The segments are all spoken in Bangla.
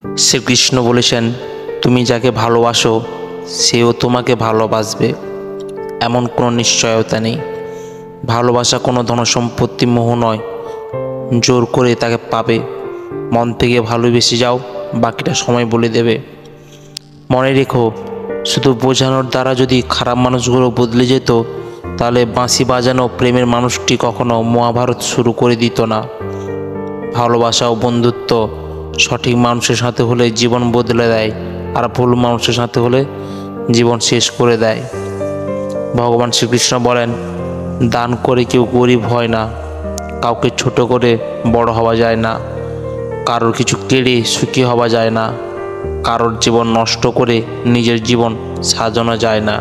শ্রীকৃষ্ণ বলেছেন, তুমি যাকে ভালোবাসো সেও তোমাকে ভালোবাসবে, এমন কোনো নিশ্চয়তা নেই। ভালোবাসা কোনো ধনসম্পত্তি মোহ নয়, জোর করে তাকে পাবে। মন থেকে ভালোবেসে যাও, বাকিটা সময় বলে দেবে। মনে রেখো, শুধু বোঝানোর দ্বারা যদি খারাপ মানুষগুলো বদলে যেত, তাহলে বাঁশি বাজানো প্রেমের মানুষটি কখনো মহাভারত শুরু করে দিত না। ভালোবাসা ও বন্ধুত্ব সঠিক মানুষের সাথে হলে জীবন বদলে দেয়, আর ভুল মানুষের সাথে হলে জীবন শেষ করে দেয়। ভগবান শ্রীকৃষ্ণ বলেন, দান করে কেউ গরিব হয় না, কাউকে ছোট করে বড় হওয়া যায় না, কারোর কিছু কেড়ে সুখী হওয়া যায় না, কারোর জীবন নষ্ট করে নিজের জীবন সাজানো যায় না।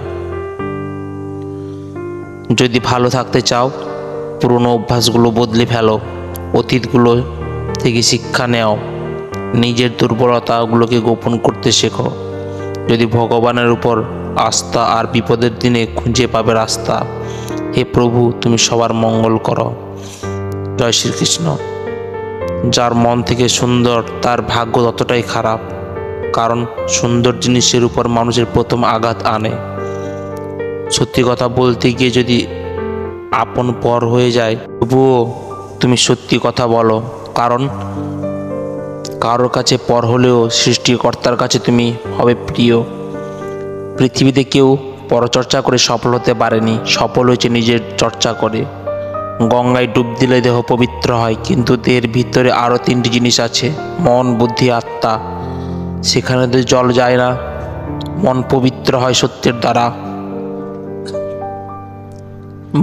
যদি ভালো থাকতে চাও, পুরনো অভ্যাসগুলো বদলে ফেলো, অতীতগুলো থেকে শিক্ষা নেও, নিজের দুর্বলতাগুলোকে গোপন করতে শেখো। যদি ভগবানের উপর আস্থা আর বিপদের দিনে খুঁজে পাবে রাস্তা। হে প্রভু, তুমি সবার মঙ্গল করো। জয় শ্রীকৃষ্ণ। যার মন থেকে সুন্দর, তার ভাগ্য ততটাই খারাপ, কারণ সুন্দর জিনিসের উপর মানুষের প্রথম আঘাত আনে। সত্যি কথা বলতে গিয়ে যদি আপন পর হয়ে যায়, তবুও তুমি সত্যি কথা বলো, কারণ কারোর কাছে পর হলেও সৃষ্টিকর্তার কাছে তুমি হবে প্রিয়। পৃথিবীতে কেউ পরচর্চা করে সফল হতে পারেনি, সফল হয়েছে নিজের চর্চা করে। গঙ্গায় ডুব দিলে দেহ পবিত্র হয়, কিন্তু দেহের ভিতরে আরও 3টি জিনিস আছে, মন, বুদ্ধি, আত্মা। সেখানে তো জল যায় না। মন পবিত্র হয় সত্যের দ্বারা,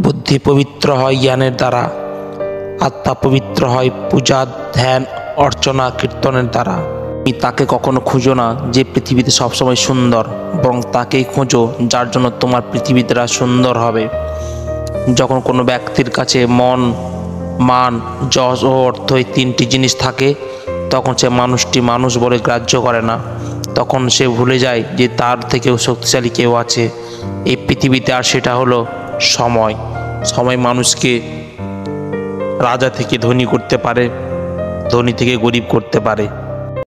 বুদ্ধি পবিত্র হয় জ্ঞানের দ্বারা, আত্মা পবিত্র হয় পূজা, ধ্যান, অর্চনা, কীর্তনের দ্বারা। তুমি তাকে কখনো খুঁজো না যে পৃথিবীতে সবসময় সুন্দর, বরং তাকেই খোঁজো যার জন্য তোমার পৃথিবীটা সুন্দর হবে। যখন কোনো ব্যক্তির কাছে মন, মান, যশ ও অর্থ, এই 3টি জিনিস থাকে, তখন সে মানুষটি মানুষ বলে গ্রাহ্য করে না। তখন সে ভুলে যায় যে তার থেকেও শক্তিশালী কেউ আছে এই পৃথিবীতে, আর সেটা হলো সময়। সময় মানুষকে রাজা থেকে ধনী করতে পারে, ধনী থেকে গরিব করতে পারে।